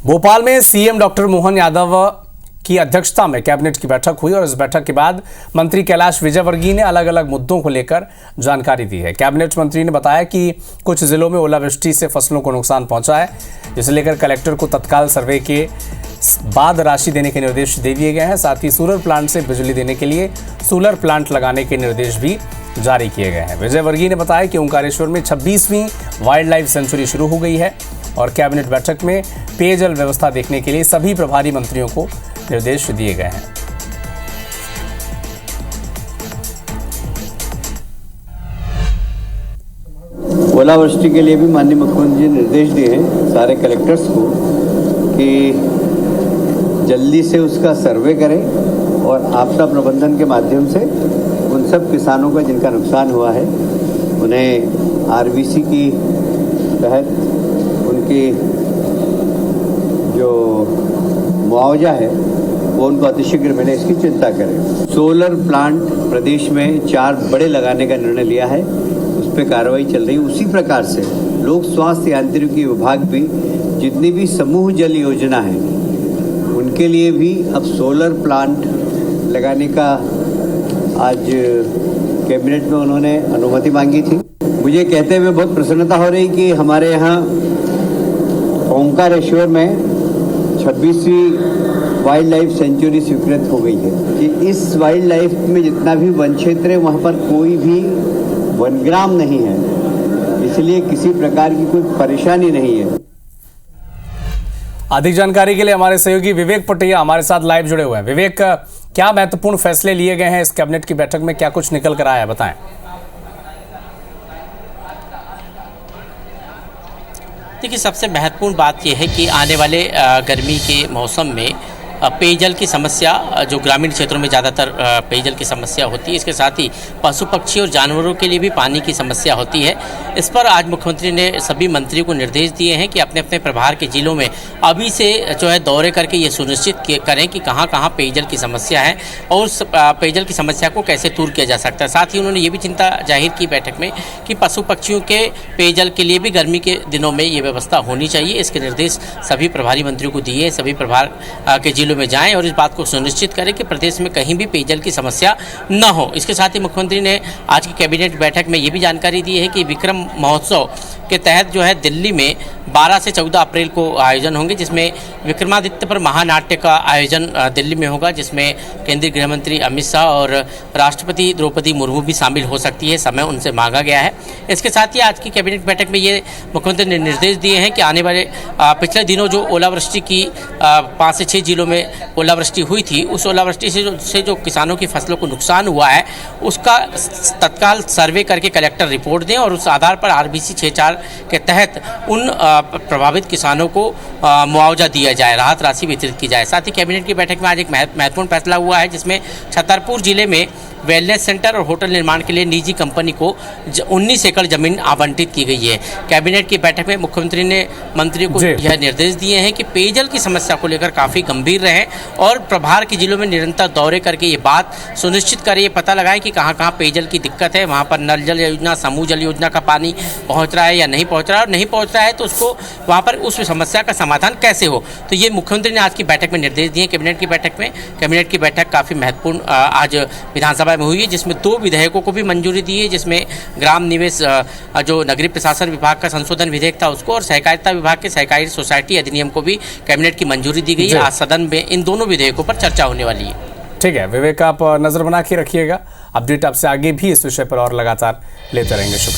भोपाल में CM doctor Mohan Yadav की अध्यक्षता में कैबिनेट की बैठक हुई और इस बैठक के बाद मंत्री कैलाश विजयवर्गीय ने अलग अलग मुद्दों को लेकर जानकारी दी है। कैबिनेट मंत्री ने बताया कि कुछ जिलों में ओलावृष्टि से फसलों को नुकसान पहुंचा है, जिसे लेकर कलेक्टर को तत्काल सर्वे के बाद राशि देने के निर्देश दे दिए गए हैं। साथ ही सोलर प्लांट से बिजली देने के लिए सोलर प्लांट लगाने के निर्देश भी जारी किए गए हैं। विजयवर्गीय ने बताया कि ओंकारेश्वर में 26वीं वाइल्ड लाइफ सेंचुरी शुरू हो गई है और कैबिनेट बैठक में पेयजल व्यवस्था देखने के लिए सभी प्रभारी मंत्रियों को निर्देश दिए गए हैं। ओलावृष्टि के लिए भी माननीय मुख्यमंत्री जी ने निर्देश दिए हैं सारे कलेक्टर्स को कि जल्दी से उसका सर्वे करें और आपदा प्रबंधन के माध्यम से उन सब किसानों का जिनका नुकसान हुआ है उन्हें आरबीसी की तहत उनकी जो मुआवजा है वो उनको अतिशीघ्र मिले, इसकी चिंता करें। सोलर प्लांट प्रदेश में 4 बड़े लगाने का निर्णय लिया है, उस पर कार्रवाई चल रही है। उसी प्रकार से लोक स्वास्थ्य यांत्रिकी विभाग भी जितनी भी समूह जल योजना है उनके लिए भी अब सोलर प्लांट लगाने का आज कैबिनेट में उन्होंने अनुमति मांगी थी। मुझे कहते हुए बहुत प्रसन्नता हो रही कि हमारे यहाँ ओंकारेश्वर में 26वीं वाइल्ड लाइफ सेंचुरी स्वीकृत हो गई है कि इस वाइल्ड लाइफ में जितना भी वन क्षेत्र है वहाँ पर कोई भी वनग्राम नहीं है, इसलिए किसी प्रकार की कोई परेशानी नहीं है। अधिक जानकारी के लिए हमारे सहयोगी विवेक पटिया हमारे साथ लाइव जुड़े हुए हैं। विवेक, क्या महत्वपूर्ण फैसले लिए गए हैं इस कैबिनेट की बैठक में, क्या कुछ निकल कर आया है, बताएं। देखिए, सबसे महत्वपूर्ण बात यह है कि आने वाले गर्मी के मौसम में पेयजल की समस्या, जो ग्रामीण क्षेत्रों में ज़्यादातर पेयजल की समस्या होती है, इसके साथ ही पशु पक्षी और जानवरों के लिए भी पानी की समस्या होती है। इस पर आज मुख्यमंत्री ने सभी मंत्रियों को निर्देश दिए हैं कि अपने अपने प्रभार के जिलों में अभी से जो है दौरे करके ये सुनिश्चित करें कि कहाँ कहाँ पेयजल की समस्या है और उस पेयजल की समस्या को कैसे दूर किया जा सकता है। साथ ही उन्होंने ये भी चिंता जाहिर की बैठक में कि पशु पक्षियों के पेयजल के लिए भी गर्मी के दिनों में ये व्यवस्था होनी चाहिए। इसके निर्देश सभी प्रभारी मंत्रियों को दिए, सभी प्रभार के जिलों में जाएं और इस बात को सुनिश्चित करें कि प्रदेश में कहीं भी पेयजल की समस्या न हो। इसके साथ ही मुख्यमंत्री ने आज की कैबिनेट बैठक में ये भी जानकारी दी है कि विक्रम महोत्सव के तहत जो है दिल्ली में 12 से 14 अप्रैल को आयोजन होंगे, जिसमें विक्रमादित्य पर महानाट्य का आयोजन दिल्ली में होगा, जिसमें केंद्रीय गृह मंत्री अमित शाह और राष्ट्रपति द्रौपदी मुर्मू भी शामिल हो सकती है, समय उनसे मांगा गया है। इसके साथ ही आज की कैबिनेट बैठक में ये मुख्यमंत्री ने निर्देश दिए हैं कि आने वाले पिछले दिनों जो ओलावृष्टि की 5 से 6 जिलों में ओलावृष्टि हुई थी, उस ओलावृष्टि से जो किसानों की फसलों को नुकसान हुआ है उसका तत्काल सर्वे करके कलेक्टर रिपोर्ट दें और उस आधार पर आरबीसी 6-4 के तहत उन प्रभावित किसानों को मुआवजा दिया जाए, राहत राशि वितरित की जाए। साथ ही कैबिनेट की बैठक में आज एक महत्वपूर्ण फैसला हुआ है, जिसमें छतरपुर जिले में वेलनेस सेंटर और होटल निर्माण के लिए निजी कंपनी को 19 एकड़ जमीन आवंटित की गई है। कैबिनेट की बैठक में मुख्यमंत्री ने मंत्रियों को यह निर्देश दिए हैं कि पेयजल की समस्या को लेकर काफ़ी गंभीर रहें और प्रभार के जिलों में निरंतर दौरे करके ये बात सुनिश्चित करें, ये पता लगाएं कि कहाँ कहाँ पेयजल की दिक्कत है, वहाँ पर नल जल योजना, समूह जल योजना का पानी पहुँच रहा है या नहीं पहुँच रहा है, और नहीं पहुँच रहा है तो उसको वहाँ पर उस समस्या का समाधान कैसे हो। तो ये मुख्यमंत्री ने आज की बैठक में निर्देश दिए कैबिनेट की बैठक में। कैबिनेट की बैठक काफ़ी महत्वपूर्ण आज विधानसभा में हुई है, जिसमें 2 विधेयकों को भी मंजूरी दी है, जिसमें ग्राम निवेश जो नगरीय प्रशासन विभाग का संशोधन विधेयक था उसको और सहकारिता विभाग के सहकारी सोसाइटी अधिनियम को भी कैबिनेट की मंजूरी दी गई है। आज सदन में इन दोनों विधेयकों पर चर्चा होने वाली है। ठीक है विवेक, आप नजर बना के रखिएगा, अपडेट आपसे आगे भी इस विषय पर और लगातार लेते रहेंगे। शुक्रिया।